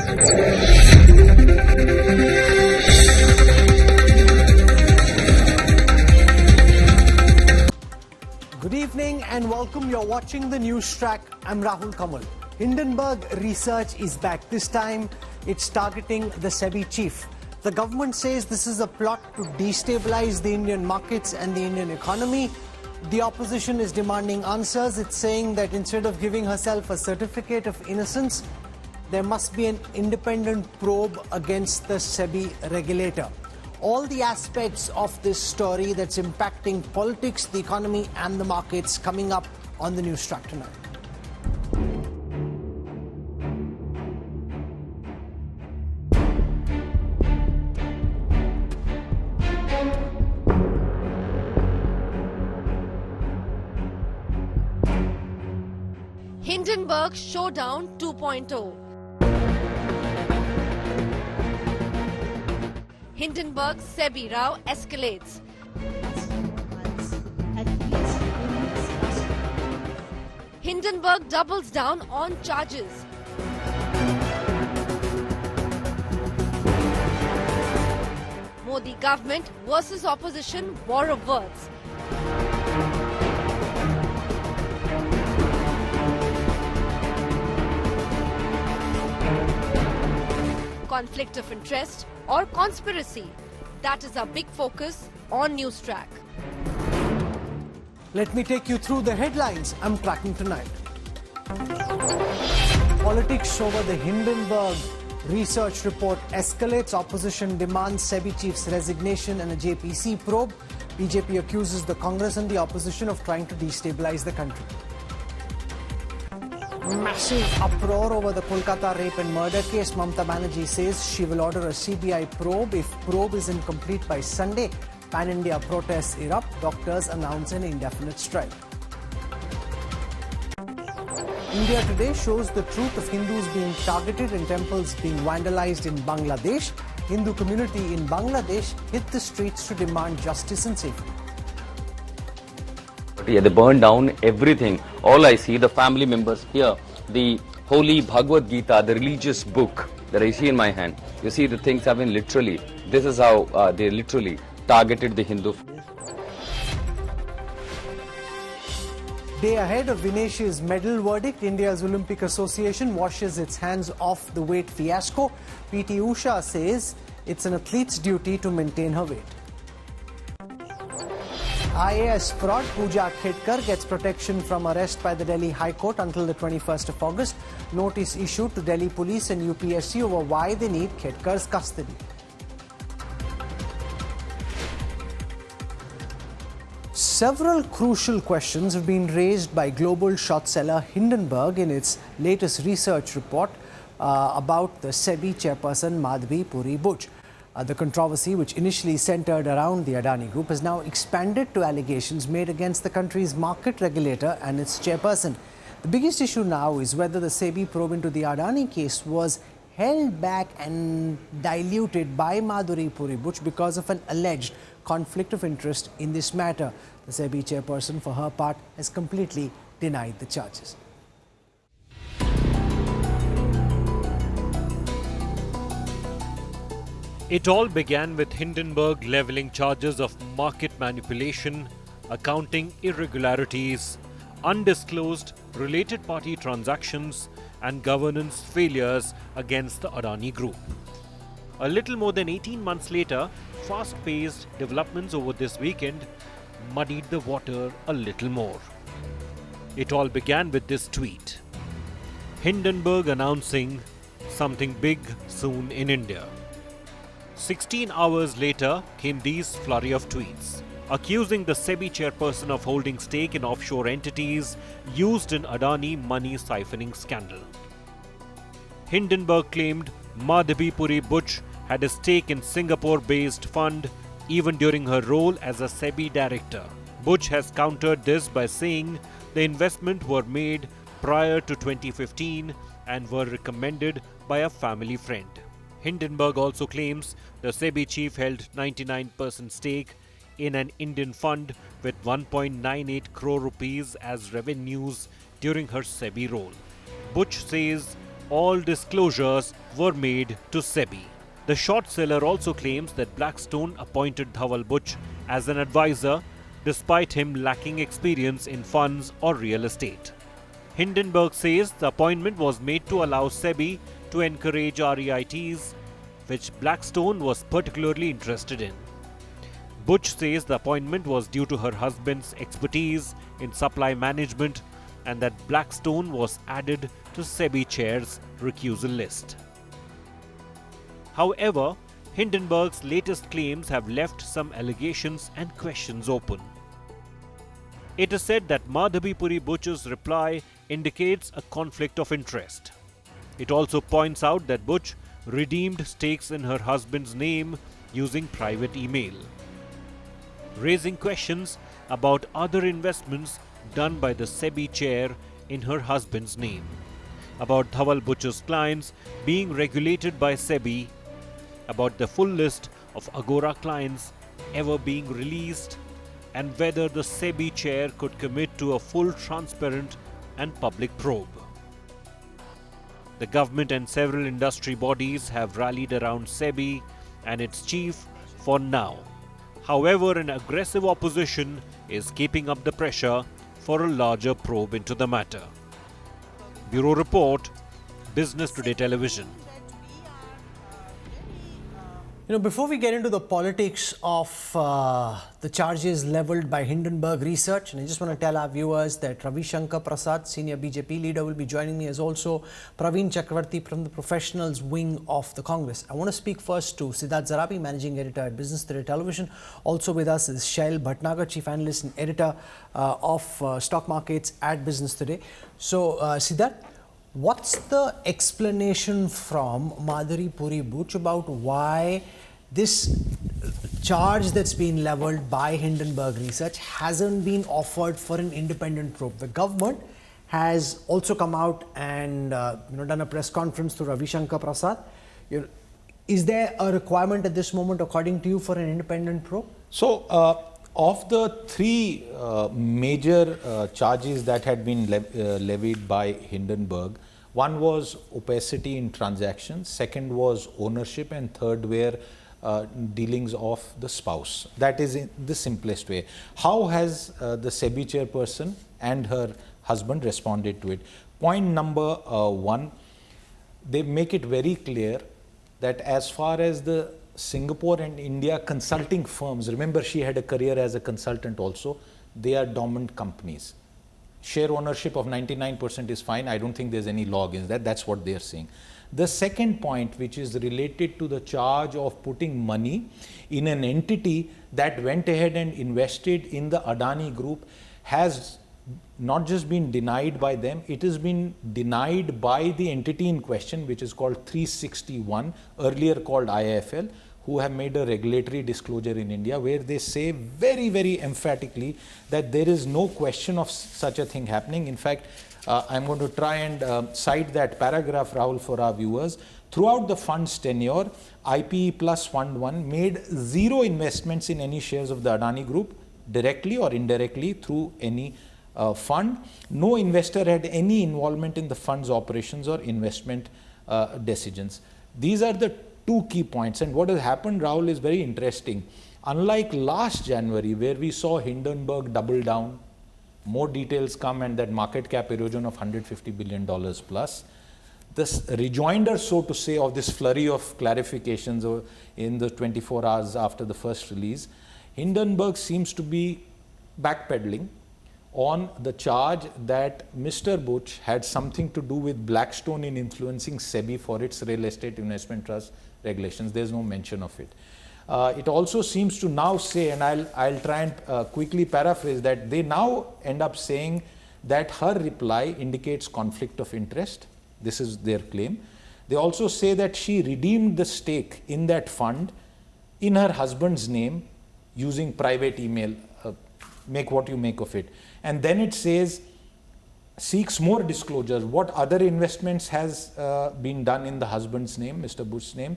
Good evening and welcome. You're watching the news track. I'm Rahul Kanwal. Hindenburg Research is back. This time it's targeting the SEBI chief. The government says this is a plot to destabilize the Indian markets and the Indian economy. The opposition is demanding answers. It's saying that instead of giving herself a certificate of innocence, there must be an independent probe against the SEBI regulator. All the aspects of this story that's impacting politics, the economy and the markets coming up on the news track tonight. Hindenburg Showdown 2.0. Hindenburg SEBI row escalates. Hindenburg doubles down on charges. Modi government versus opposition, war of words. Conflict of interest or conspiracy? That is our big focus on News Track. Let me take you through the headlines I'm tracking tonight. Politics over the Hindenburg Research report escalates. Opposition demands SEBI chief's resignation and a JPC probe. BJP accuses the Congress and the opposition of trying to destabilize the country. Massive uproar over the Kolkata rape and murder case. Mamata Banerjee says she will order a CBI probe. If probe is incomplete by Sunday, pan-India protests erupt. Doctors announce an indefinite strike. India Today shows the truth of Hindus being targeted and temples being vandalized in Bangladesh. Hindu community in Bangladesh hit the streets to demand justice and safety. Yeah, they burned down everything. All I see, the family members here, the holy Bhagavad Gita, the religious book that I see in my hand. You see, the things have been literally, this is how they literally targeted the Hindu. Day ahead of Vinesh's medal verdict, India's Olympic Association washes its hands off the weight fiasco. PT Usha says it's an athlete's duty to maintain her weight. IAS fraud, Pooja Khedkar gets protection from arrest by the Delhi High Court until the 21st of August. Notice issued to Delhi Police and UPSC over why they need Khedkar's custody. Several crucial questions have been raised by global short seller Hindenburg in its latest research report about the SEBI chairperson Madhavi Puri Buch. The controversy, which initially centered around the Adani Group, has now expanded to allegations made against the country's market regulator and its chairperson. The biggest issue now is whether the SEBI probe into the Adani case was held back and diluted by Madhuri Puri Buch because of an alleged conflict of interest in this matter. The SEBI chairperson, for her part, has completely denied the charges. It all began with Hindenburg levelling charges of market manipulation, accounting irregularities, undisclosed related party transactions and governance failures against the Adani Group. A little more than 18 months later, fast-paced developments over this weekend muddied the water a little more. It all began with this tweet. Hindenburg announcing something big soon in India. 16 hours later came these flurry of tweets, accusing the SEBI chairperson of holding stake in offshore entities used in Adani money siphoning scandal. Hindenburg claimed Madhavi Puri Buch had a stake in Singapore-based fund even during her role as a SEBI director. Buch has countered this by saying the investment were made prior to 2015 and were recommended by a family friend. Hindenburg also claims the SEBI chief held 99% stake in an Indian fund with 1.98 crore rupees as revenues during her SEBI role. Buch says all disclosures were made to SEBI. The short seller also claims that Blackstone appointed Dhaval Butch as an advisor despite him lacking experience in funds or real estate. Hindenburg says the appointment was made to allow SEBI to encourage REITs, which Blackstone was particularly interested in. Butch says the appointment was due to her husband's expertise in supply management and that Blackstone was added to SEBI chair's recusal list. However, Hindenburg's latest claims have left some allegations and questions open. It is said that Madhabi Puri Butch's reply indicates a conflict of interest. It also points out that Butch redeemed stakes in her husband's name using private email, raising questions about other investments done by the SEBI chair in her husband's name, about Dhaval Butch's clients being regulated by SEBI, about the full list of Agora clients ever being released, and whether the SEBI chair could commit to a full, transparent and public probe. The government and several industry bodies have rallied around SEBI and its chief for now. However, an aggressive opposition is keeping up the pressure for a larger probe into the matter. Bureau Report, Business Today Television. Before we get into the politics of the charges leveled by Hindenburg Research, and I just want to tell our viewers that Ravi Shankar Prasad, senior BJP leader, will be joining me, as also Praveen Chakravarti from the professionals wing of the Congress. I want to speak first to Siddharth Zarabi, managing editor at Business Today Television. Also with us is Shail Bhatnagar, chief analyst and editor of stock markets at Business Today. So, Siddharth, what's the explanation from Madhuri Puri Butch about why this charge that's been leveled by Hindenburg Research hasn't been offered for an independent probe? The government has also come out and done a press conference to Ravi Shankar Prasad. Is there a requirement at this moment, according to you, for an independent probe? So, of the three major charges that had been levied by Hindenburg, one was opacity in transactions, second was ownership, and third were dealings of the spouse. That is in the simplest way. How has the SEBI chairperson and her husband responded to it? Point number one, they make it very clear that as far as the Singapore and India consulting firms, remember she had a career as a consultant also, they are dormant companies. Share ownership of 99% is fine. I don't think there's any law against that. That's what they're saying. The second point, which is related to the charge of putting money in an entity that went ahead and invested in the Adani group, has not just been denied by them, it has been denied by the entity in question, which is called 361, earlier called IIFL, who have made a regulatory disclosure in India, where they say very, very emphatically that there is no question of such a thing happening. In fact, I'm going to try and cite that paragraph, Rahul, for our viewers. Throughout the fund's tenure, IPE Plus Fund 1 made zero investments in any shares of the Adani Group, directly or indirectly through any fund. No investor had any involvement in the fund's operations or investment decisions. These are the two key points. And what has happened, Rahul, is very interesting. Unlike last January, where we saw Hindenburg double down, more details come, and that market cap erosion of $150 billion plus, this rejoinder, so to say, of this flurry of clarifications in the 24 hours after the first release, Hindenburg seems to be backpedaling on the charge that Mr. Butch had something to do with Blackstone in influencing SEBI for its real estate investment trust regulations. There's no mention of it. It also seems to now say, and I'll try and quickly paraphrase that, they now end up saying that her reply indicates conflict of interest. This is their claim. They also say that she redeemed the stake in that fund in her husband's name using private email. Make what you make of it. And then it says, seeks more disclosures. What other investments has been done in the husband's name, Mr. Bush's name?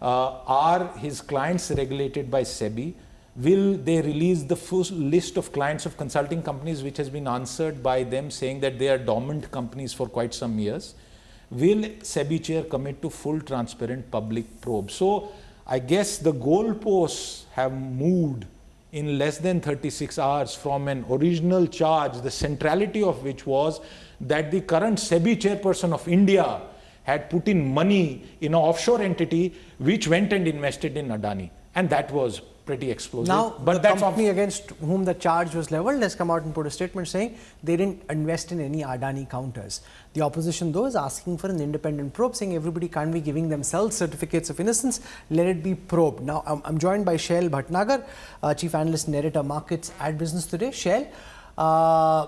Are his clients regulated by SEBI? Will they release the full list of clients of consulting companies, which has been answered by them saying that they are dormant companies for quite some years? will SEBI chair commit to full transparent public probe? So I guess the goalposts have moved in less than 36 hours from an original charge, the centrality of which was that the current SEBI chairperson of India had put in money in an offshore entity which went and invested in Adani. And that was pretty explosive. Now, but the company against whom the charge was leveled has come out and put a statement saying they didn't invest in any Adani counters. The opposition, though, is asking for an independent probe, saying everybody can't be giving themselves certificates of innocence. Let it be probed. Now, I'm joined by Shail Bhatnagar, Chief Analyst and Editor, Markets at Business Today. Shail,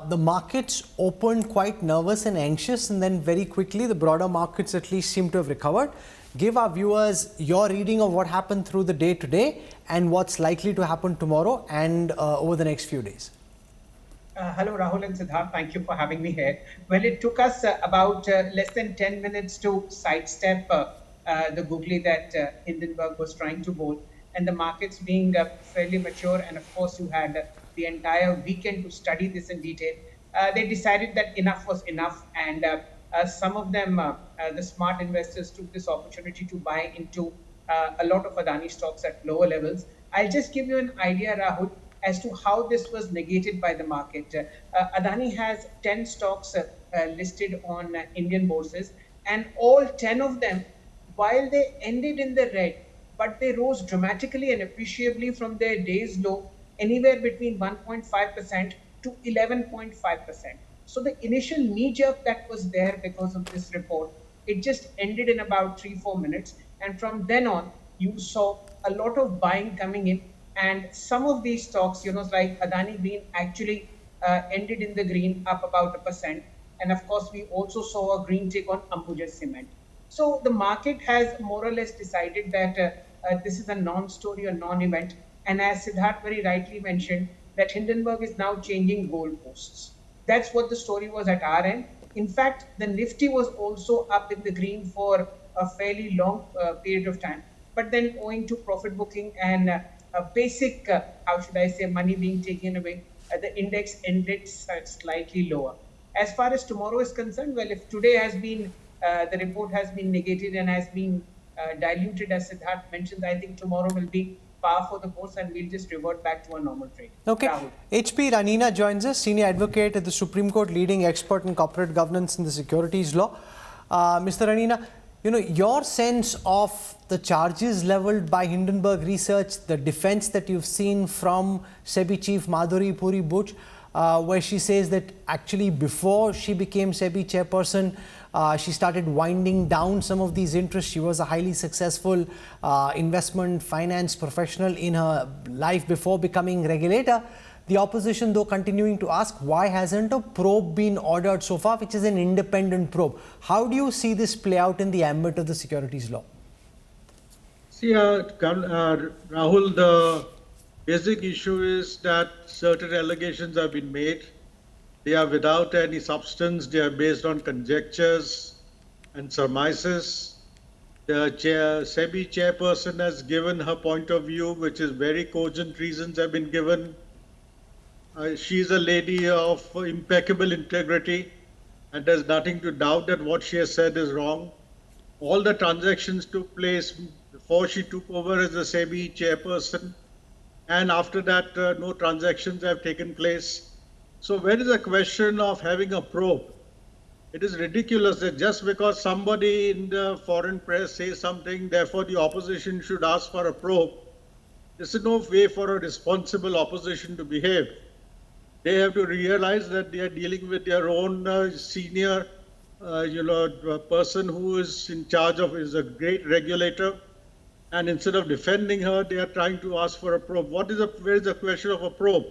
the markets opened quite nervous and anxious, and then very quickly the broader markets at least seem to have recovered. Give our viewers your reading of what happened through the day today and what's likely to happen tomorrow and over the next few days. Hello, Rahul and Siddharth. Thank you for having me here. Well, it took us about less than 10 minutes to sidestep the googly that Hindenburg was trying to bowl, and the markets being fairly mature, and of course you had the entire weekend to study this in detail. They decided that enough was enough, and some of them, the smart investors, took this opportunity to buy into a lot of Adani stocks at lower levels. I'll just give you an idea, Rahul, as to how this was negated by the market. Adani has 10 stocks listed on Indian bourses, and all 10 of them, while they ended in the red, but they rose dramatically and appreciably from their day's low, anywhere between 1.5% to 11.5%. So the initial knee jerk that was there because of this report, it just ended in about 3-4 minutes. And from then on, you saw a lot of buying coming in. And some of these stocks, like Adani Green, actually ended in the green, up about 1%. And of course, we also saw a green tick on Ambuja Cement. So the market has more or less decided that this is a non-story or non-event. And as Siddharth very rightly mentioned, that Hindenburg is now changing goalposts. That's what the story was at our end. In fact, the Nifty was also up in the green for a fairly long period of time. But then owing to profit booking and basic, money being taken away, the index ended slightly lower. As far as tomorrow is concerned, well, if today has been, the report has been negated and has been diluted, as Siddharth mentioned, I think tomorrow will be par for the course and we'll just revert back to a normal trade. Okay. Rahul. HP Ranina joins us, senior advocate at the Supreme Court, leading expert in corporate governance in the securities law. Mr. Ranina, your sense of the charges leveled by Hindenburg Research, the defense that you've seen from SEBI chief Madhuri Puri Buch, where she says that actually before she became SEBI chairperson, she started winding down some of these interests. She was a highly successful investment finance professional in her life before becoming regulator. The opposition, though, continuing to ask, why hasn't a probe been ordered so far, which is an independent probe? How do you see this play out in the ambit of the securities law? See, Rahul, the basic issue is that certain allegations have been made. They are without any substance. They are based on conjectures and surmises. The SEBI chairperson has given her point of view, which is very cogent reasons have been given. She is a lady of impeccable integrity, and there's nothing to doubt that what she has said is wrong. All the transactions took place before she took over as the SEBI chairperson, and after that, no transactions have taken place. So where is the question of having a probe? It is ridiculous that just because somebody in the foreign press says something, therefore the opposition should ask for a probe. This is no way for a responsible opposition to behave. They have to realize that they are dealing with their own senior, person who is in charge of, is a great regulator. And instead of defending her, they are trying to ask for a probe. Where is the question of a probe?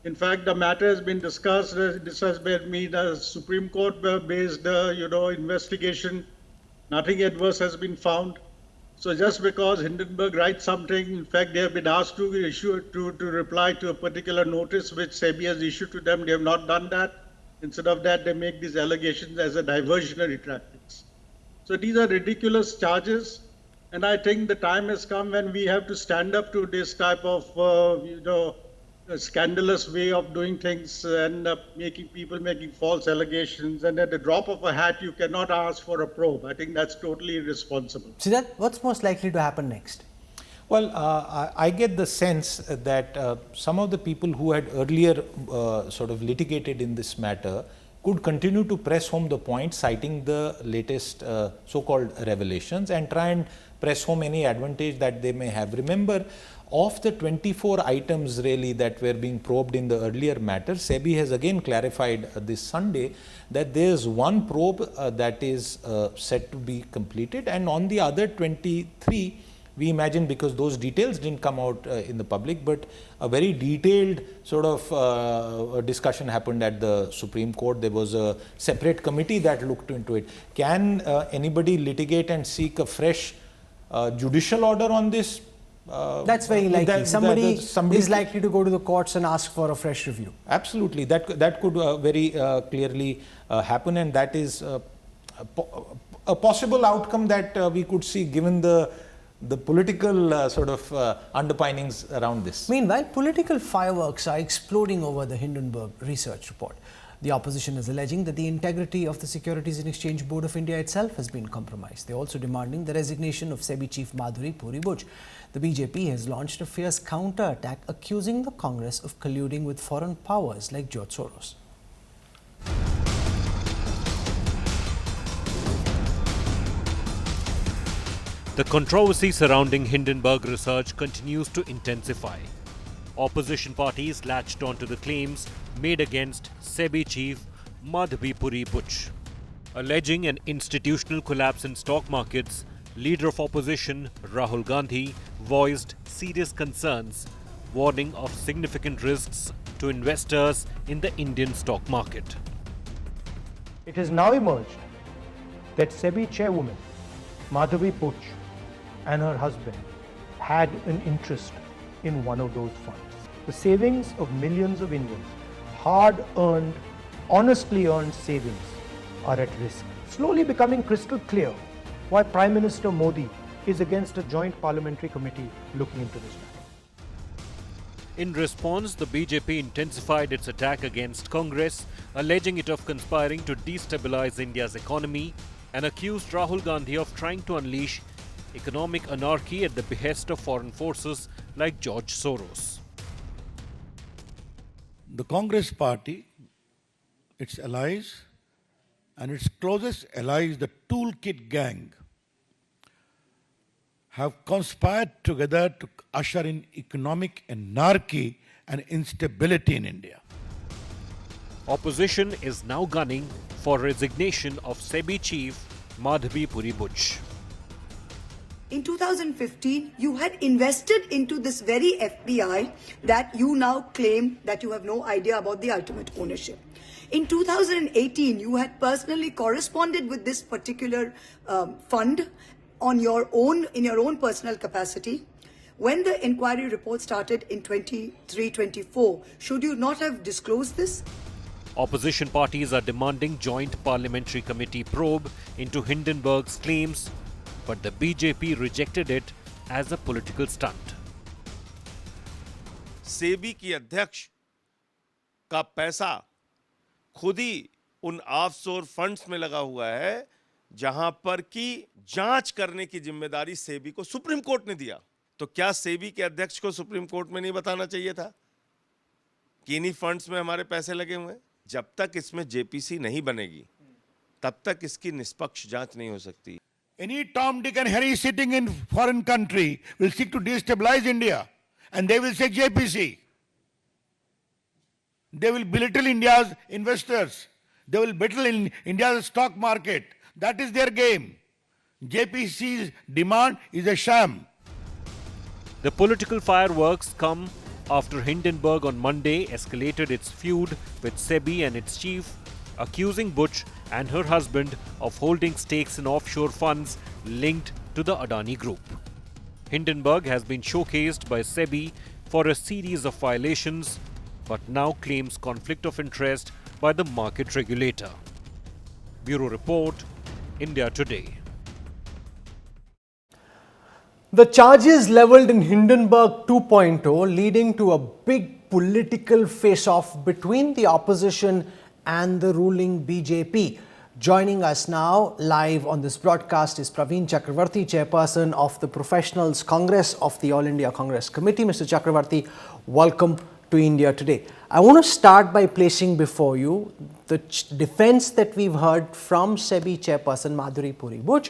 In fact, the matter has been discussed. This has been a Supreme Court-based, investigation. Nothing adverse has been found. So just because Hindenburg writes something, in fact, they have been asked to reply to a particular notice which SEBI has issued to them. They have not done that. Instead of that, they make these allegations as a diversionary tactics. So these are ridiculous charges. And I think the time has come when we have to stand up to this type of, a scandalous way of doing things and making false allegations. And at the drop of a hat, you cannot ask for a probe. I think that's totally irresponsible. Siddharth, what's most likely to happen next? Well, I get the sense that some of the people who had earlier sort of litigated in this matter could continue to press home the point, citing the latest so-called revelations, and try and press home any advantage that they may have. Remember, of the 24 items really that were being probed in the earlier matter, SEBI has again clarified this Sunday that there is one probe that is set to be completed, and on the other 23, we imagine, because those details didn't come out in the public, but a very detailed sort of discussion happened at the Supreme Court. There was a separate committee that looked into it. Can anybody litigate and seek a fresh judicial order on this? That's very likely. Somebody is likely to go to the courts and ask for a fresh review. Absolutely. That could very clearly happen, and that is a possible outcome that we could see given the political sort of underpinnings around this. Meanwhile, political fireworks are exploding over the Hindenburg Research report. The opposition is alleging that the integrity of the Securities and Exchange Board of India itself has been compromised. They are also demanding the resignation of SEBI chief Madhuri Puri Buch. The BJP has launched a fierce counter-attack accusing the Congress of colluding with foreign powers like George Soros. The controversy surrounding Hindenburg Research continues to intensify. Opposition parties latched onto the claims made against SEBI chief Madhuri Puri Buch. Alleging an institutional collapse in stock markets, leader of opposition Rahul Gandhi voiced serious concerns, warning of significant risks to investors in the Indian stock market. It has now emerged that SEBI chairwoman Madhuri Buch and her husband had an interest in one of those funds. The savings of millions of Indians, hard-earned, honestly earned savings, are at risk. Slowly becoming crystal clear why Prime Minister Modi is against a joint parliamentary committee looking into this matter. In response, the BJP intensified its attack against Congress, alleging it of conspiring to destabilize India's economy, and accused Rahul Gandhi of trying to unleash economic anarchy at the behest of foreign forces like George Soros. The Congress party, its allies, and its closest allies, the toolkit gang, have conspired together to usher in economic anarchy and instability in India. Opposition is now gunning for resignation of SEBI chief Madhuri Puri Buch. In 2015, you had invested into this very FBI that you now claim that you have no idea about the ultimate ownership. In 2018, you had personally corresponded with this particular fund on your own, in your own personal capacity. When the inquiry report started in 23-24, should you not have disclosed this? Opposition parties are demanding joint parliamentary committee probe into Hindenburg's claims, but the BJP rejected it as a political stunt. SEBI की अध्यक्ष का पैसा खुद ही उन offshore funds में लगा हुआ है जहां पर की जांच करने की जिम्मेदारी सेबी को सुप्रीम कोर्ट ने दिया। तो क्या सेबी के अध्यक्ष को सुप्रीम कोर्ट में नहीं बताना चाहिए था कि इन्हीं फंड्स में हमारे पैसे लगे हुए हैं? जब तक इसमें जेपीसी नहीं बनेगी तब तक इसकी निष्पक्ष जांच नहीं हो सकती। Any Tom, Dick and Harry sitting in foreign country will seek to destabilize India, and they will say JPC. They will belittle India's investors. They will belittle in India's stock market. That is their game. JPC's demand is a sham. The political fireworks come after Hindenburg on Monday escalated its feud with SEBI and its chief, accusing Buch and her husband of holding stakes in offshore funds linked to the Adani group. Hindenburg has been showcased by SEBI for a series of violations, but now claims conflict of interest by the market regulator. Bureau Report, India Today. The charges levelled in Hindenburg 2.0 leading to a big political face-off between the opposition and the ruling BJP. Joining us now live on this broadcast is Praveen Chakravarti, Chairperson of the Professionals Congress of the All India Congress Committee. Mr. Chakravarti, welcome to India Today. I want to start by placing before you the defense that we've heard from SEBI Chairperson Madhuri Puri Buch,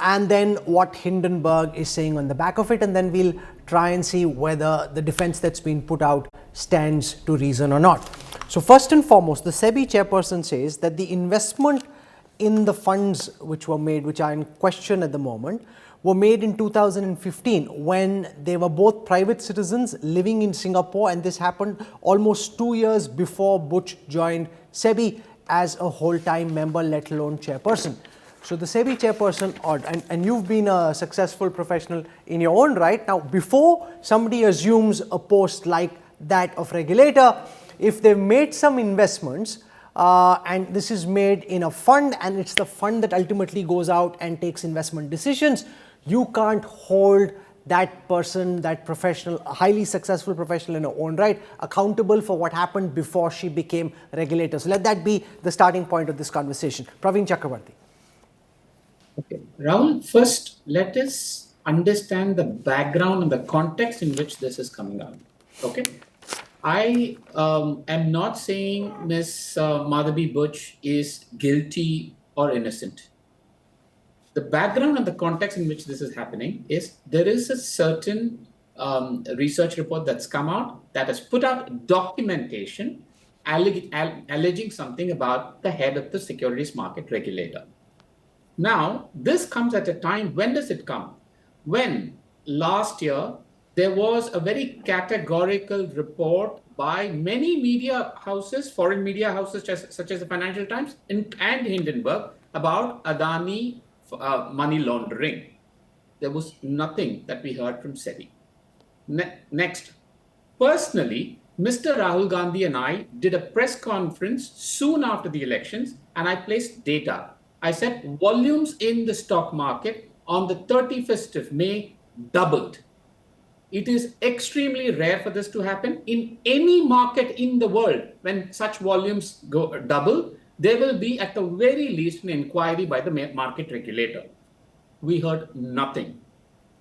and then what Hindenburg is saying on the back of it, and then we'll try and see whether the defense that's been put out stands to reason or not. So first and foremost, the SEBI chairperson says that the investment in the funds which were made, which are in question at the moment, were made in 2015 when they were both private citizens living in Singapore, and this happened almost 2 years before Buch joined SEBI as a whole-time member, let alone chairperson. So the SEBI chairperson, and you've been a successful professional in your own right. Now, before somebody assumes a post like that of regulator, if they've made some investments, and this is made in a fund, and it's the fund that ultimately goes out and takes investment decisions, you can't hold that person, that professional, a highly successful professional in her own right, accountable for what happened before she became regulator. So let that be the starting point of this conversation. Praveen Chakravarti. Okay, Rahul, first let us understand the background and the context in which this is coming out. Okay, I am not saying Ms. Madhabi Buch is guilty or innocent. The background and the context in which this is happening is there is a certain research report that's come out that has put out documentation alleging something about the head of the securities market regulator. Now, this comes at a time, when does it come? When last year, there was a very categorical report by many media houses, foreign media houses such as the Financial Times and Hindenburg about Adani money laundering. There was nothing that we heard from SEBI. Next, personally, Mr. Rahul Gandhi and I did a press conference soon after the elections, and I placed data. I said volumes in the stock market on the 31st of May doubled. It is extremely rare for this to happen. In any market in the world, when such volumes go double, there will be at the very least an inquiry by the market regulator. We heard nothing.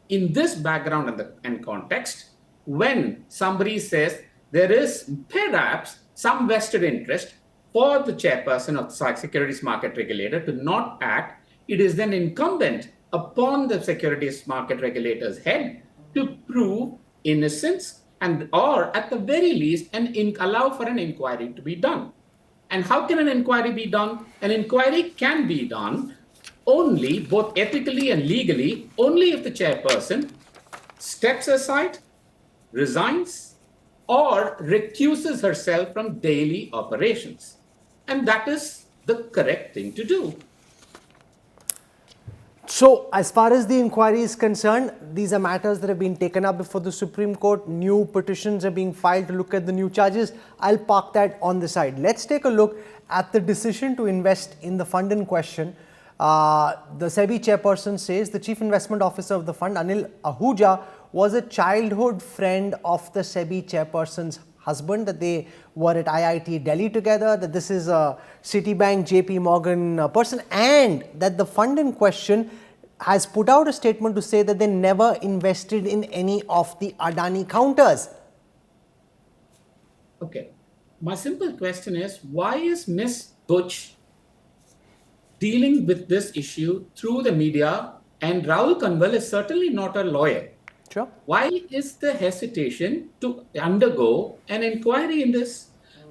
In this background and context, when somebody says there is perhaps some vested interest for the chairperson of the securities market regulator to not act, it is then incumbent upon the securities market regulator's head to prove innocence and, or at the very least, allow for an inquiry to be done. And how can an inquiry be done? An inquiry can be done only, both ethically and legally, only if the chairperson steps aside, resigns, or recuses herself from daily operations. And that is the correct thing to do. So, as far as the inquiry is concerned, these are matters that have been taken up before the Supreme Court. New petitions are being filed to look at the new charges. I'll park that on the side. Let's take a look at the decision to invest in the fund in question. The SEBI chairperson says the chief investment officer of the fund, Anil Ahuja, was a childhood friend of the SEBI chairperson's husband, that they were at IIT Delhi together, that this is a Citibank, JP Morgan person, and that the fund in question has put out a statement to say that they never invested in any of the Adani counters. Okay. My simple question is, why is Ms. Buch dealing with this issue through the media, and Rahul Kanwal is certainly not a lawyer? Sure. Why is the hesitation to undergo an inquiry in this?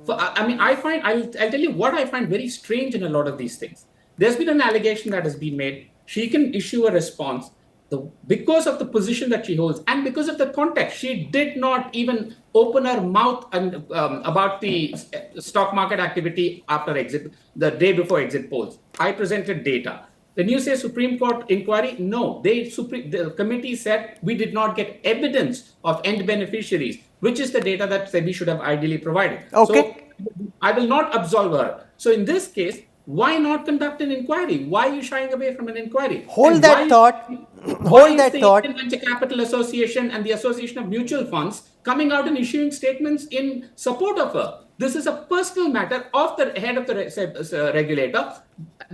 I'll tell you what I find very strange in a lot of these things. There's been an allegation that has been made. She can issue a response. Because of the position that she holds and because of the context, she did not even open her mouth about the stock market activity after exit, the day before exit polls. I presented data. When you say Supreme Court inquiry, no, the committee said we did not get evidence of end beneficiaries, which is the data that SEBI should have ideally provided. Okay. So I will not absolve her. So in this case, why not conduct an inquiry? Why are you shying away from an inquiry? Hold that thought. Hold that thought. The Indian Venture Capital Association and the Association of Mutual Funds coming out and issuing statements in support of her. This is a personal matter of the head of the regulator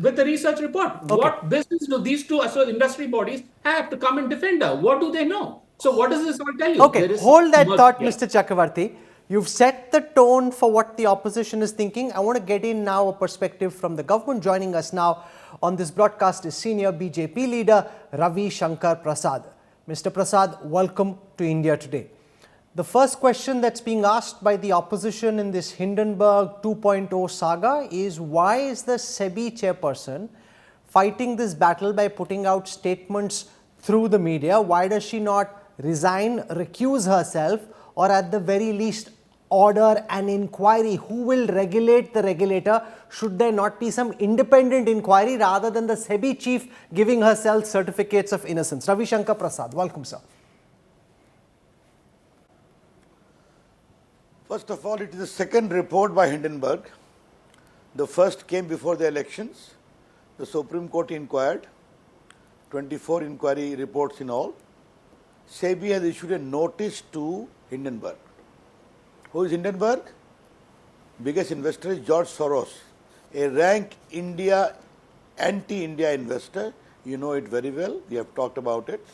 with the research report. Okay. What business do these two industry bodies have to come and defend her? What do they know? So what does this all tell you? Okay, hold that thought, Yeah. Mr. Chakravarti. You've set the tone for what the opposition is thinking. I want to get in now a perspective from the government. Joining us now on this broadcast is senior BJP leader Ravi Shankar Prasad. Mr. Prasad, welcome to India Today. The first question that's being asked by the opposition in this Hindenburg 2.0 saga is, why is the SEBI chairperson fighting this battle by putting out statements through the media? Why does she not resign, recuse herself, or at the very least order an inquiry? Who will regulate the regulator? Should there not be some independent inquiry rather than the SEBI chief giving herself certificates of innocence? Ravi Shankar Prasad, welcome, sir. First of all, it is the second report by Hindenburg. The first came before the elections. The Supreme Court inquired, 24 inquiry reports in all. SEBI has issued a notice to Hindenburg. Who is Hindenburg? Biggest investor is George Soros, a rank India, anti-India investor. You know it very well. We have talked about it.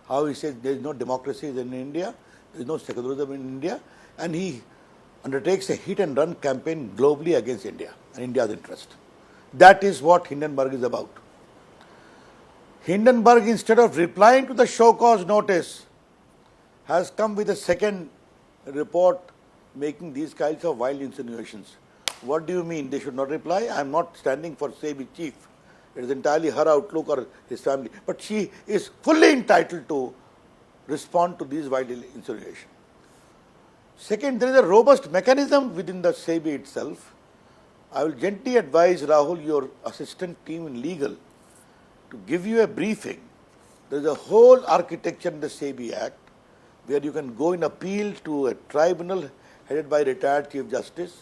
How he says there is no democracy in India, there is no secularism in India, and he undertakes a hit and run campaign globally against India and India's interest. That is what Hindenburg is about. Hindenburg, instead of replying to the show cause notice, has come with a second report making these kinds of wild insinuations. What do you mean they should not reply? I am not standing for SEBI chief. It is entirely her outlook or his family. But she is fully entitled to respond to these wild insinuations. Second, there is a robust mechanism within the SEBI itself. I will gently advise Rahul, your assistant team in legal, to give you a briefing. There is a whole architecture in the SEBI Act where you can go in appeal to a tribunal headed by retired Chief Justice.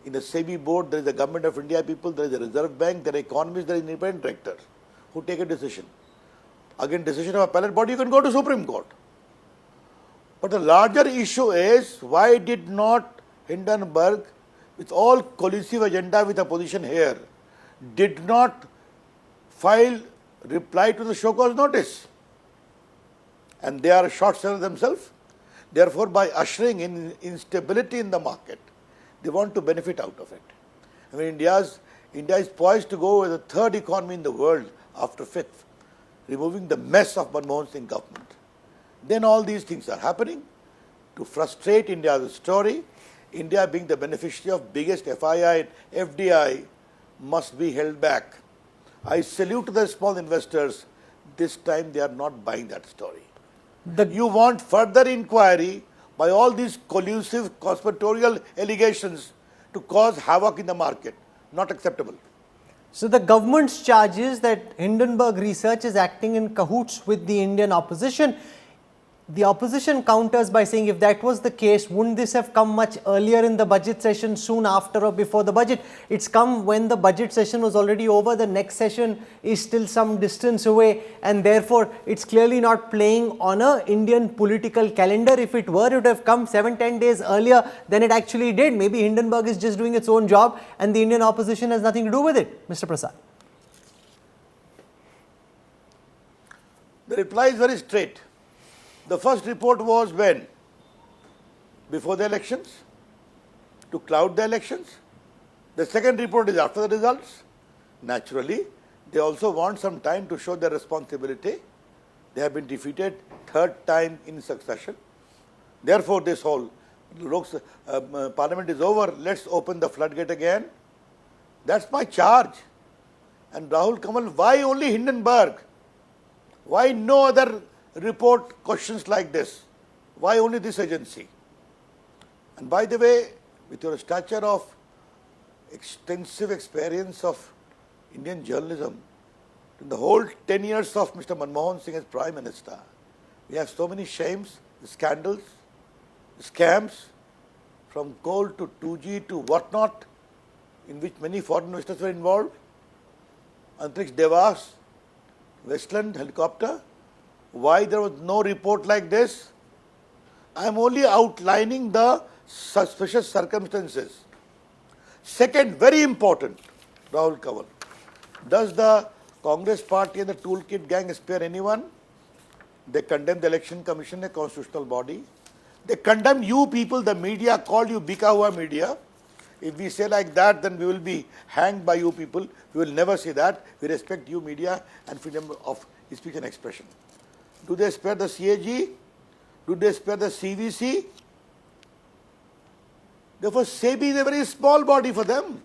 In the SEBI board, there is a Government of India people, there is a Reserve Bank, there are economists, there is an independent director who take a decision. Again, decision of appellate body, you can go to Supreme Court. But the larger issue is, why did not Hindenburg, with all collusive agenda with opposition here, did not file reply to the show cause notice? And they are short sellers themselves. Therefore, by ushering in instability in the market, they want to benefit out of it. I mean, India is poised to go as the third economy in the world after fifth, removing the mess of Manmohan Singh government. Then all these things are happening to frustrate India's story. India, being the beneficiary of biggest FII and FDI, must be held back. I salute to the small investors. This time they are not buying that story. You want further inquiry by all these collusive conspiratorial allegations to cause havoc in the market. Not acceptable. So the government's charges that Hindenburg Research is acting in cahoots with the Indian opposition. The opposition counters by saying, if that was the case, wouldn't this have come much earlier in the budget session, soon after or before the budget? It's come when the budget session was already over. The next session is still some distance away, and therefore it's clearly not playing on an Indian political calendar. If it were, it would have come 7-10 days earlier than it actually did. Maybe Hindenburg is just doing its own job and the Indian opposition has nothing to do with it. Mr. Prasad. The reply is very straight. The first report was when? Before the elections, to cloud the elections. The second report is after the results. Naturally, they also want some time to show their responsibility. They have been defeated third time in succession. Therefore, this whole Parliament is over, let's open the floodgate again. That's my charge. And Rahul Kamal, why only Hindenburg? Why no other report questions like this? Why only this agency? And by the way, with your stature of extensive experience of Indian journalism, in the whole 10 years of Mr. Manmohan Singh as Prime Minister, we have so many shames, scandals, scams, from coal to 2G to whatnot, in which many foreign investors were involved. Antriksh Devas, Westland helicopter. Why there was no report like this? I am only outlining the suspicious circumstances. Second, very important, Rahul Kanwal, does the Congress party and the toolkit gang spare anyone? They condemn the election commission, a constitutional body. They condemn you people, the media, called you Bika Hua media. If we say like that, then we will be hanged by you people. We will never say that. We respect you media and freedom of speech and expression. Do they spare the CAG? Do they spare the CVC? Therefore, SEBI is a very small body for them.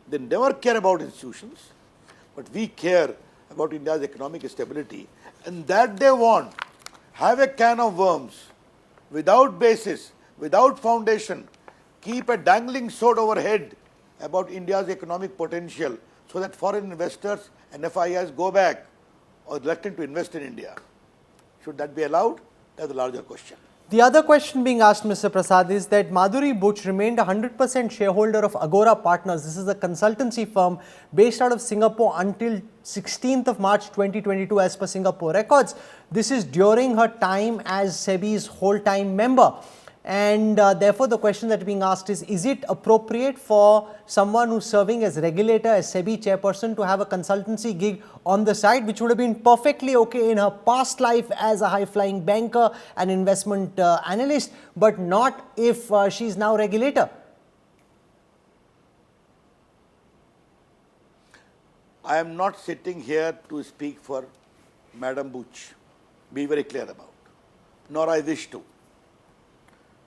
They never care about institutions, but we care about India's economic stability, and that they want. Have a can of worms, without basis, without foundation, keep a dangling sword overhead about India's economic potential so that foreign investors and FIIs go back or reluctant to invest in India. Should that be allowed? That's a larger question. The other question being asked, Mr. Prasad, is that Madhuri Butch remained 100% shareholder of Agora Partners. This is a consultancy firm based out of Singapore until 16th of March 2022 as per Singapore records. This is during her time as SEBI's whole-time member. And therefore, the question that is being asked is it appropriate for someone who's serving as regulator, as SEBI chairperson, to have a consultancy gig on the side, which would have been perfectly okay in her past life as a high-flying banker and investment analyst, but not if she's now regulator? I am not sitting here to speak for Madam Butch. Be very clear about. Nor I wish to.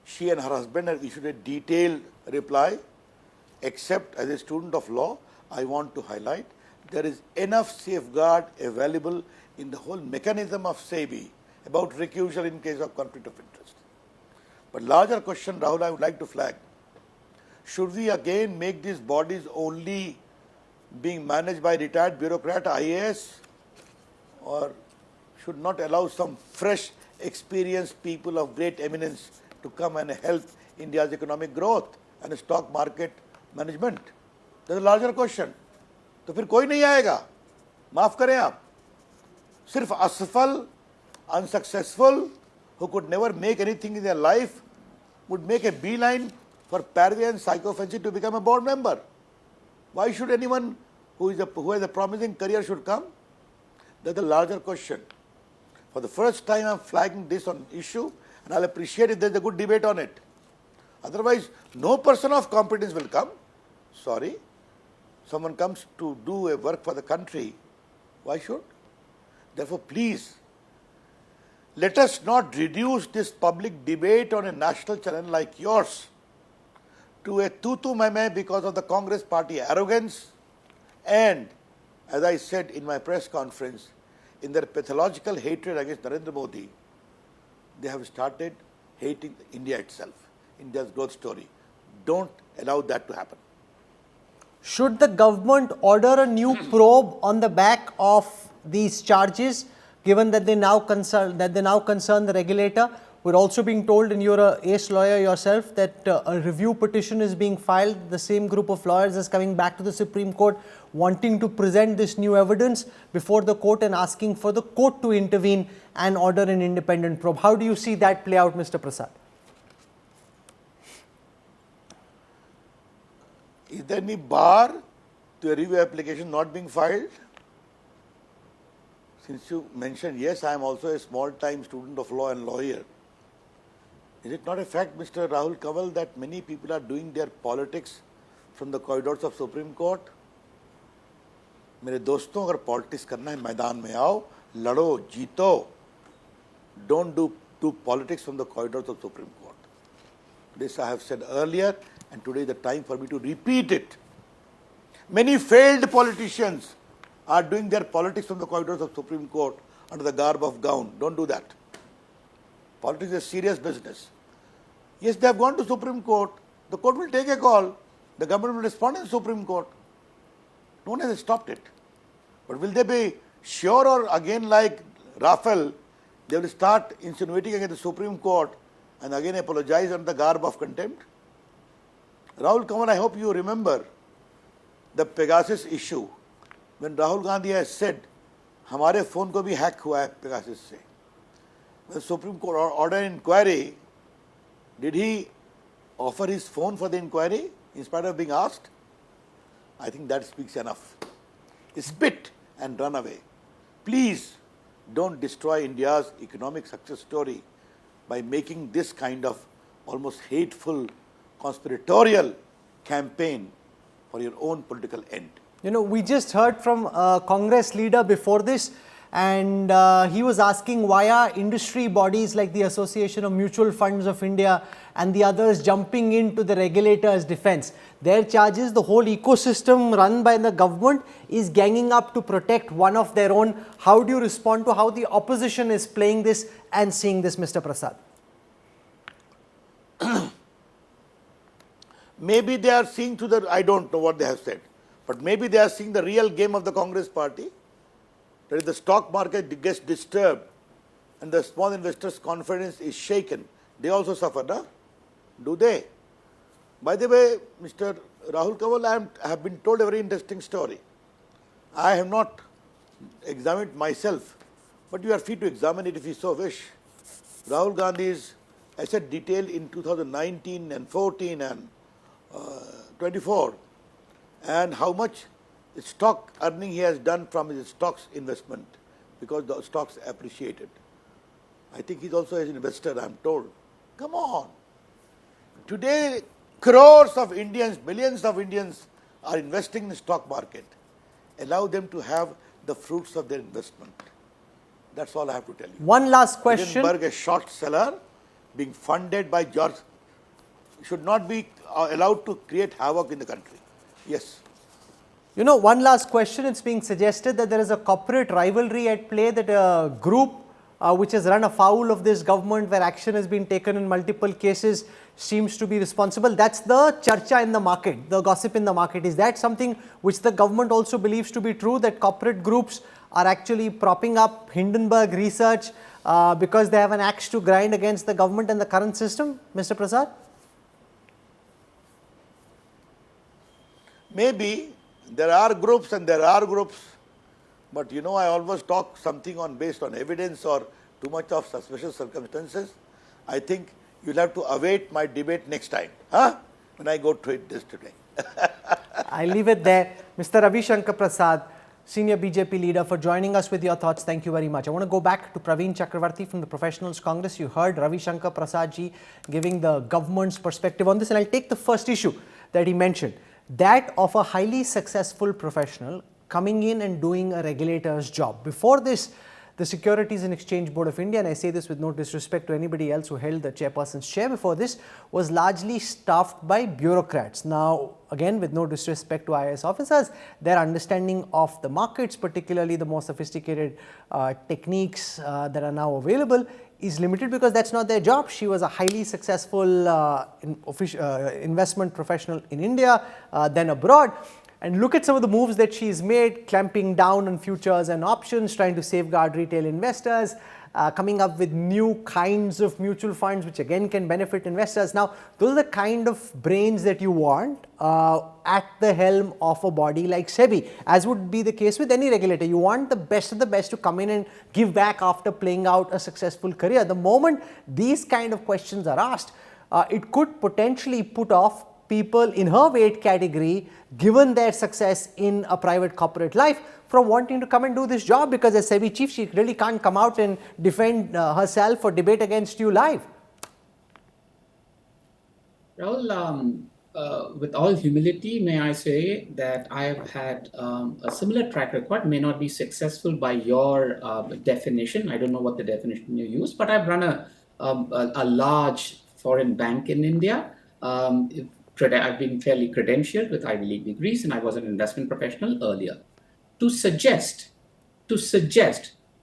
She and her husband have issued a detailed reply, except as a student of law, I want to highlight there is enough safeguard available in the whole mechanism of SEBI about recusal in case of conflict of interest. But larger question, Rahul, I would like to flag. Should we again make these bodies only being managed by retired bureaucrat IAS, or should not allow some fresh, experienced people of great eminence to come and help India's economic growth and stock market management? That's a larger question. तो फिर कोई नहीं आएगा, माफ करें आप. सिर्फ असफल, unsuccessful, who could never make anything in their life, would make a beeline for parvey and psychophancy to become a board member. Why should anyone who has a promising career should come? That's a larger question. For the first time, I'm flagging this on issue, and I'll appreciate if there's a good debate on it. Otherwise, no person of competence will come. Sorry. Someone comes to do a work for the country. Why should? Therefore, please, let us not reduce this public debate on a national channel like yours to a tutu-meme because of the Congress party arrogance and, as I said in my press conference, in their pathological hatred against Narendra Modi, they have started hating India itself, India's growth story. Don't allow that to happen. Should the government order a new probe on the back of these charges, given that they now concern the regulator? We're also being told, and you're an ace lawyer yourself, that a review petition is being filed. The same group of lawyers is coming back to the Supreme Court wanting to present this new evidence before the court and asking for the court to intervene and order an independent probe. How do you see that play out, Mr. Prasad? Is there any bar to a review application not being filed? Since you mentioned, yes, I am also a small-time student of law and lawyer. Is it not a fact, Mr. Rahul Kanwal, that many people are doing their politics from the corridors of Supreme Court? मेरे दोस्तों, अगर politics करना है मैदान में आओ, लड़ो, जीतो. Don't do politics from the corridors of Supreme Court. This I have said earlier, and today is the time for me to repeat it. Many failed politicians are doing their politics from the corridors of Supreme Court under the garb of gown. Don't do that. Politics is a serious business. Yes, they have gone to Supreme Court. The court will take a call. The government will respond in the Supreme Court. No one has stopped it. But will they be sure, or again like Rafale, they will start insinuating against the Supreme Court and again apologize under the garb of contempt? Rahul Kanwal, I hope you remember the Pegasus issue, when Rahul Gandhi has said, हमारे phone को भी hack हुआ है Pegasus से. the Supreme Court ordered an inquiry, did he offer his phone for the inquiry in spite of being asked? I think that speaks enough. Spit and run away. Please don't destroy India's economic success story by making this kind of almost hateful, conspiratorial campaign for your own political end. You know, we just heard from a Congress leader before this, and he was asking why are industry bodies like the Association of Mutual Funds of India and the others jumping into the regulator's defense. Their charges, the whole ecosystem run by the government is ganging up to protect one of their own. How do you respond to how the opposition is playing this and seeing this, Mr. Prasad? Maybe they are seeing to the, I don't know what they have said, but maybe they are seeing the real game of the Congress party. That is, the stock market gets disturbed and the small investors' confidence is shaken. They also suffer, no? Do they? By the way, Mr. Rahul Kanwal, I have been told a very interesting story. I have not examined myself, but you are free to examine it if you so wish. Rahul Gandhi's asset detail in 2019 and 14 and 24, and how much stock earning he has done from his stocks investment because the stocks appreciated. I think he's also an investor, I'm told. Come on. Today, crores of Indians, millions of Indians are investing in the stock market. Allow them to have the fruits of their investment. That's all I have to tell you. One last question. Hindenburg, a short seller, being funded by George, should not be allowed to create havoc in the country. Yes. You know, one last question. It's being suggested that there is a corporate rivalry at play, that a group which has run afoul of this government, where action has been taken in multiple cases, seems to be responsible. That's the charcha in the market, the gossip in the market. Is that something which the government also believes to be true, that corporate groups are actually propping up Hindenburg Research because they have an axe to grind against the government and the current system, Mr. Prasad? Maybe there are groups and there are groups, but you know, I always talk something based on evidence or too much of suspicious circumstances. I think you'll have to await my debate next time, when I go through this today. I leave it there. Mr. Ravi Shankar Prasad, Senior BJP leader, for joining us with your thoughts. Thank you very much. I want to go back to Praveen Chakravarti from the Professionals Congress. You heard Ravi Shankar Prasad ji giving the government's perspective on this, and I'll take the first issue that he mentioned, that of a highly successful professional coming in and doing a regulator's job. Before this, the Securities and Exchange Board of India, and I say this with no disrespect to anybody else who held the chairperson's chair before this, was largely staffed by bureaucrats. Now, again, with no disrespect to IAS officers, their understanding of the markets, particularly the more sophisticated techniques that are now available, is limited because that's not their job. She was a highly successful investment professional in India, then abroad. And look at some of the moves that she's made, clamping down on futures and options, trying to safeguard retail investors, coming up with new kinds of mutual funds which again can benefit investors. Now, those are the kind of brains that you want at the helm of a body like SEBI, as would be the case with any regulator. You want the best of the best to come in and give back after playing out a successful career. The moment these kind of questions are asked, it could potentially put off people in her weight category, given their success in a private corporate life, from wanting to come and do this job, because as SEBI chief, she really can't come out and defend herself or debate against you live. Rahul, with all humility, may I say that I have had a similar track record, may not be successful by your definition. I don't know what the definition you use, but I've run a large foreign bank in India. I've been fairly credentialed with Ivy League degrees, and I was an investment professional earlier. To suggest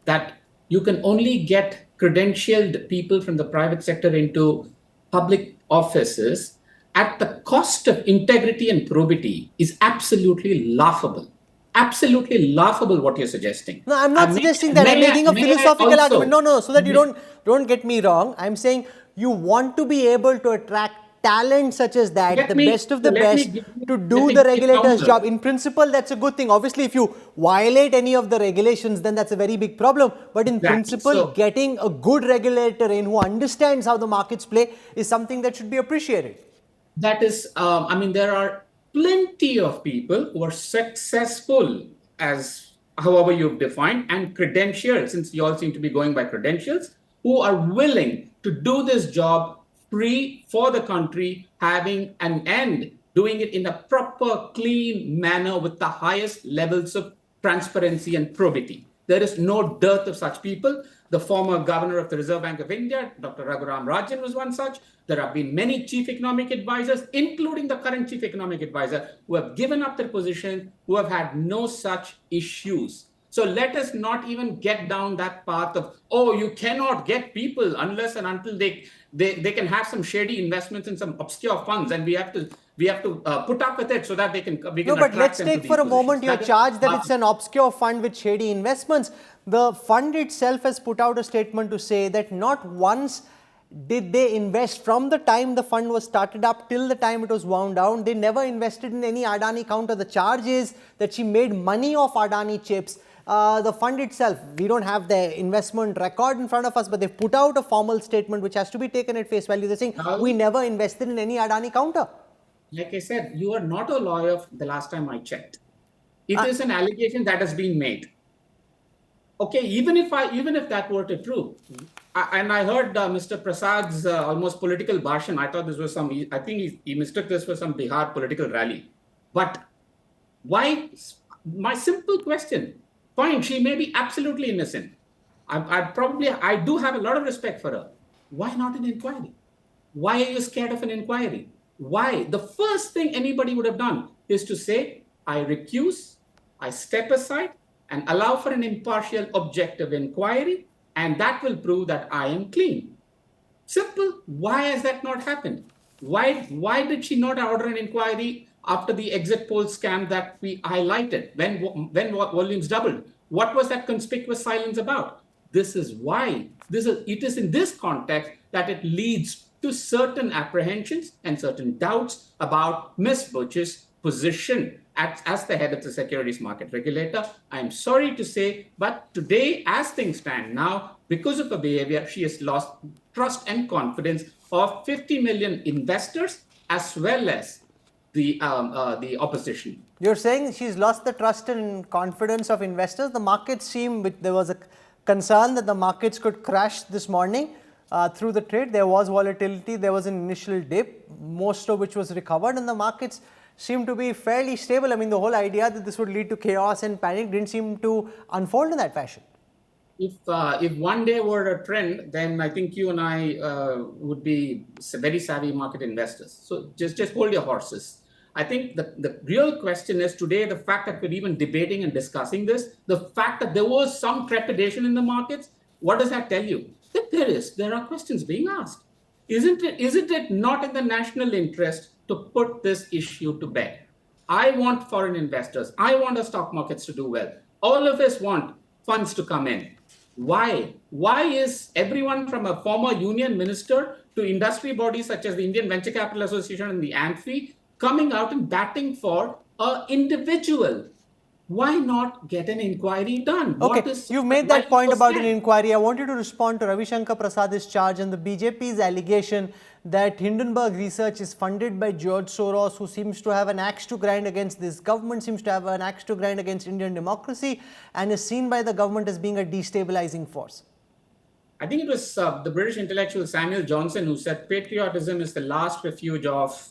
that you can only get credentialed people from the private sector into public offices at the cost of integrity and probity is absolutely laughable. Absolutely laughable what you're suggesting. No, I'm not suggesting that. I'm making a philosophical argument. No, so that you don't get me wrong. I'm saying you want to be able to attract talent such as that, Let the me- best of the let me best, give you- to let do me the give you regulator's counter. job. In principle, that's a good thing. Obviously, if you violate any of the regulations, then that's a very big problem. But in Exactly. principle, So- getting a good regulator in who understands how the markets play is something that should be appreciated. That is, I mean, there are plenty of people who are successful, as however you've defined, and credentialed, since you all seem to be going by credentials, who are willing to do this job free for the country, having an end, doing it in a proper, clean manner with the highest levels of transparency and probity. There is no dearth of such people. The former governor of the Reserve Bank of India, Dr. Raghuram Rajan, was one such. There have been many chief economic advisors, including the current chief economic advisor, who have given up their position, who have had no such issues. So let us not even get down that path of, oh, you cannot get people unless and until they can have some shady investments in some obscure funds, and we have to put up with it so that we can No, but attract let's them to take these for a positions. moment your That is- charge that it's an obscure fund with shady investments. The fund itself has put out a statement to say that not once did they invest from the time the fund was started up till the time it was wound down. They never invested in any Adani counter. The charge is that she made money off Adani chips. The fund itself, we don't have the investment record in front of us, but they've put out a formal statement which has to be taken at face value. They're saying, we never invested in any Adani counter. Like I said, you are not a lawyer the last time I checked. It is an allegation that has been made. Okay, even if that were to true, and I heard Mr. Prasad's almost political bhashan. I thought this was I think he mistook this for some Bihar political rally. But why? My simple question. Fine, she may be absolutely innocent. I do have a lot of respect for her. Why not an inquiry? Why are you scared of an inquiry? Why? The first thing anybody would have done is to say, I recuse, I step aside, and allow for an impartial, objective inquiry, and that will prove that I am clean. Simple. Why has that not happened? Why did she not order an inquiry after the exit poll scam that we highlighted when volumes doubled? What was that conspicuous silence about? This is why. It is in this context that it leads to certain apprehensions and certain doubts about Ms. Butch's position as the head of the securities market regulator. I am sorry to say, but today, as things stand now, because of her behavior, she has lost trust and confidence of 50 million investors as well as the opposition. You're saying she's lost the trust and confidence of investors. The markets there was a concern that the markets could crash this morning through the trade. There was volatility, there was an initial dip, most of which was recovered, and the markets seemed to be fairly stable. I mean, the whole idea that this would lead to chaos and panic didn't seem to unfold in that fashion. If one day were a trend, then I think you and I would be very savvy market investors. So just hold your horses. I think the real question is today, the fact that we're even debating and discussing this, the fact that there was some trepidation in the markets, what does that tell you? That there are questions being asked. Isn't it not in the national interest to put this issue to bed? I want foreign investors. I want our stock markets to do well. All of us want funds to come in. Why? Why is everyone from a former union minister to industry bodies such as the Indian Venture Capital Association and the AMFI coming out and batting for an individual? Why not get an inquiry done? Okay, you've made that point about an inquiry. I want you to respond to Ravi Shankar Prasad's charge and the BJP's allegation that Hindenburg Research is funded by George Soros, who seems to have an axe to grind against this government, seems to have an axe to grind against Indian democracy, and is seen by the government as being a destabilizing force. I think it was the British intellectual Samuel Johnson who said patriotism is the last refuge of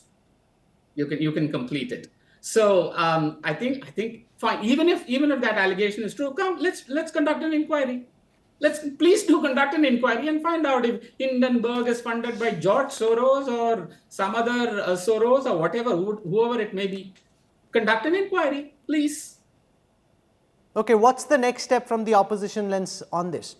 you can complete it. So I think fine. Even if that allegation is true, come let's conduct an inquiry. Please do conduct an inquiry and find out if Hindenburg is funded by George Soros or some other Soros or whatever, whoever it may be. Conduct an inquiry, please. Okay, what's the next step from the opposition lens on this?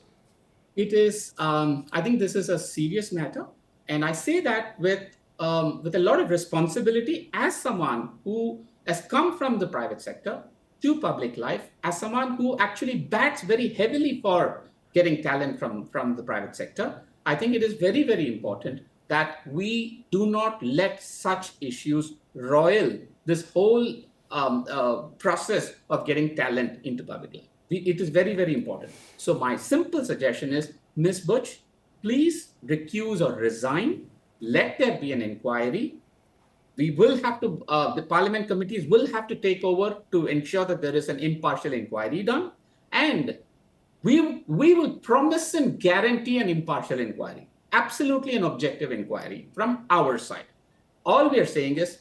It is. I think this is a serious matter, and I say that with a lot of responsibility as someone who has come from the private sector to public life, as someone who actually bats very heavily for getting talent from the private sector. I think it is very, very important that we do not let such issues roil this whole process of getting talent into public life. It is very, very important. So my simple suggestion is, Ms. Butch, please recuse or resign. Let there be an inquiry. We will have to, the parliament committees will have to take over to ensure that there is an impartial inquiry done. And we will promise and guarantee an impartial inquiry, absolutely an objective inquiry from our side. All we are saying is,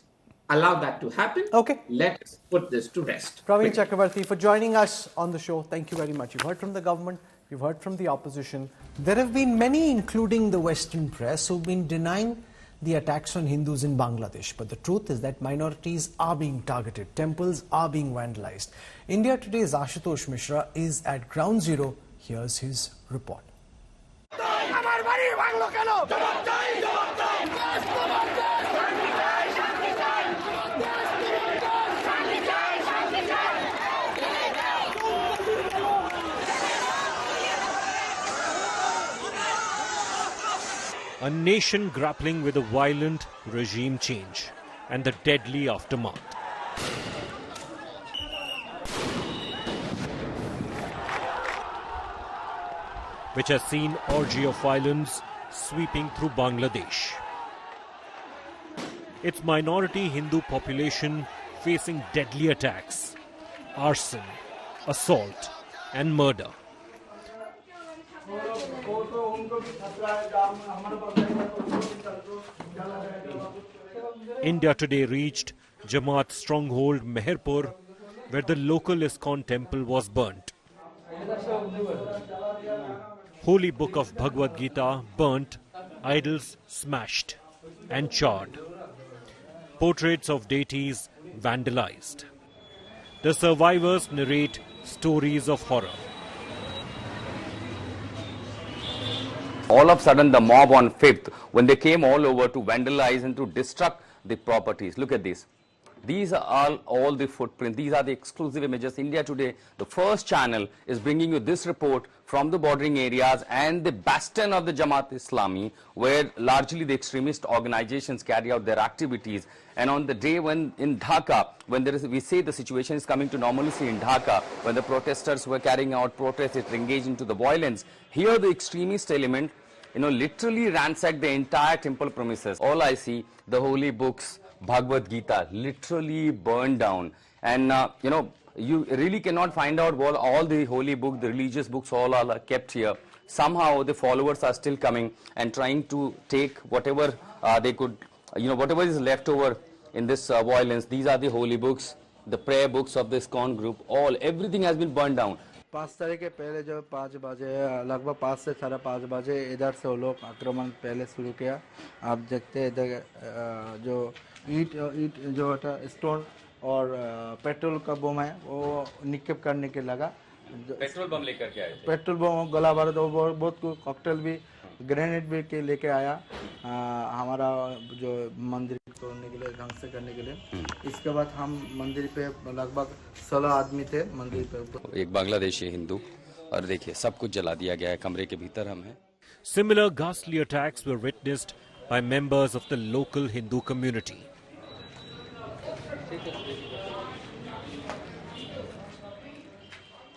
allow that to happen. Okay. Let's put this to rest. Praveen Chakrabarty, for joining us on the show. Thank you very much. You've heard from the government, you've heard from the opposition. There have been many, including the Western press, who've been denying the attacks on Hindus in Bangladesh. But the truth is that minorities are being targeted, temples are being vandalized. India Today's Ashutosh Mishra is at ground zero. Here's his report. A nation grappling with a violent regime change and the deadly aftermath. Which has seen orgy of violence sweeping through Bangladesh. Its minority Hindu population facing deadly attacks, arson, assault and murder. India Today reached Jamaat stronghold Meherpur, where the local ISKCON temple was burnt. Holy book of Bhagavad Gita burnt, idols smashed and charred. Portraits of deities vandalized. The survivors narrate stories of horror. All of a sudden, the mob on 5th, when they came all over to vandalize and to destruct the properties. Look at this. These are all the footprints. These are the exclusive images. India Today, the first channel, is bringing you this report from the bordering areas and the bastion of the Jamaat Islami, where largely the extremist organizations carry out their activities. And on the day when in Dhaka, when there is, we say the situation is coming to normalcy in Dhaka, when the protesters were carrying out protests, it engaged into the violence. Here the extremist element, literally ransacked the entire temple premises. All I see, the holy books, Bhagavad Gita, literally burned down. And, you really cannot find out what all the holy books, the religious books, all are kept here. Somehow the followers are still coming and trying to take whatever they could, whatever is left over in this violence. These are the holy books, the prayer books of this ISKCON group, everything has been burned down. 5 तारीख के पहले जो 5 बजे लगभग 5 से 5:30 बजे इधर से वो लोग आक्रमण पहले शुरू किया। आप देखते हैं इधर जो ईट जो स्टोन और पेट्रोल का बम है वो निक्षेप करने के लगा। पेट्रोल बम लेकर के आए थे। पेट्रोल बम, गोला बारूद, बहुत कॉकटेल भी, ग्रेनेड भी के लेके आया हमारा जो मंदिर तोड़ने के लिए, ढंग से करने के लिए। इसके बाद हम मंदिर पे लगभग 16 आदमी थे मंदिर पे। एक बांग्लादेशी हिंदू, और देखिए सब कुछ जला दिया गया है, कमरे के भीतर हम हैं। Similar ghastly attacks were witnessed by members of the local Hindu community.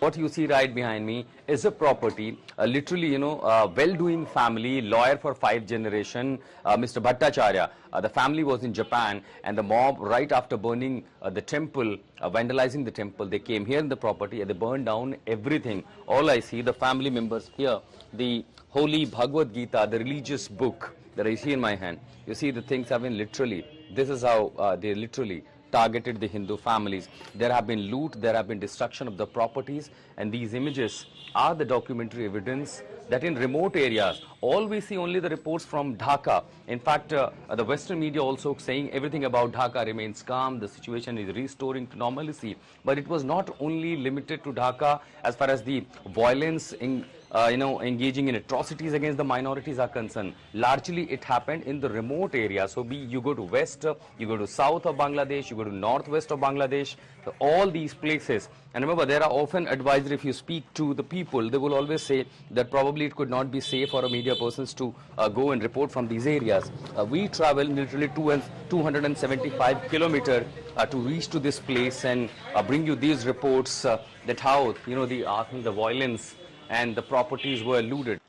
What you see right behind me is a property, literally, a well-doing family, lawyer for 5 generations, Mr. Bhattacharya. The family was in Japan, and the mob, right after burning the temple, vandalizing the temple, they came here in the property and they burned down everything. All I see, the family members here, the holy Bhagavad Gita, the religious book that I see in my hand. You see, the things have been literally, this is how they literally targeted the Hindu families. There have been loot, there have been destruction of the properties, and these images are the documentary evidence that in remote areas, all we see only the reports from Dhaka. In fact, the Western media also saying everything about Dhaka remains calm, the situation is restoring to normalcy. But it was not only limited to Dhaka as far as the violence in engaging in atrocities against the minorities are concerned. Largely it happened in the remote areas. So you go to west, you go to south of Bangladesh, you go to northwest of Bangladesh, so all these places And remember, there are often advisors, if you speak to the people, they will always say that probably it could not be safe for a media persons to go and report from these areas. We travel literally 275 kilometers to reach to this place and bring you these reports that how, the violence and the properties were looted.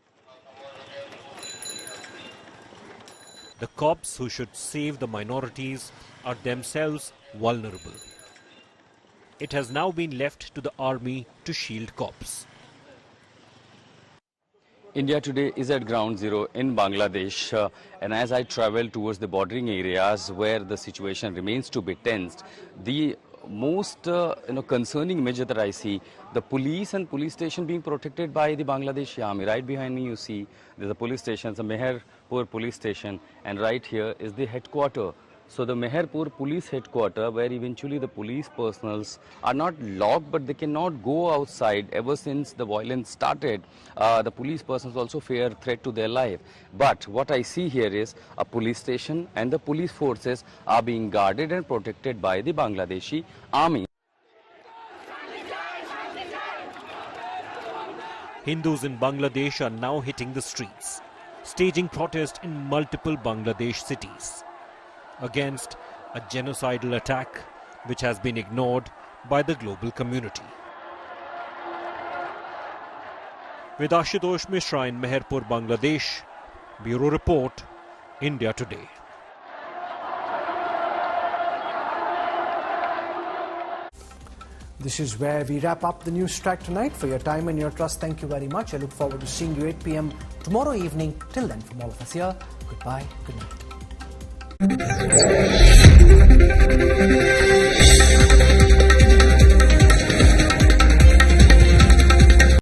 The cops who should save the minorities are themselves vulnerable. It has now been left to the army to shield cops. India today is at ground zero in Bangladesh, and as I travel towards the bordering areas where the situation remains to be tensed, the most concerning image that I see, the police and police station being protected by the Bangladeshi army. Right behind me you see there's a police station, the Meherpur police station, and right here is the headquarters. So the Meherpur police headquarters, where eventually the police personals are not locked, but they cannot go outside. Ever since the violence started, the police persons also fear threat to their life. But what I see here is a police station and the police forces are being guarded and protected by the Bangladeshi army. Hindus in Bangladesh are now hitting the streets, staging protests in multiple Bangladesh cities against a genocidal attack which has been ignored by the global community. With Ashutosh Mishra in Meherpur, Bangladesh, Bureau Report, India Today. This is where we wrap up the news track tonight. For your time and your trust, thank you very much. I look forward to seeing you 8 p.m. tomorrow evening. Till then, from all of us here, goodbye, good night.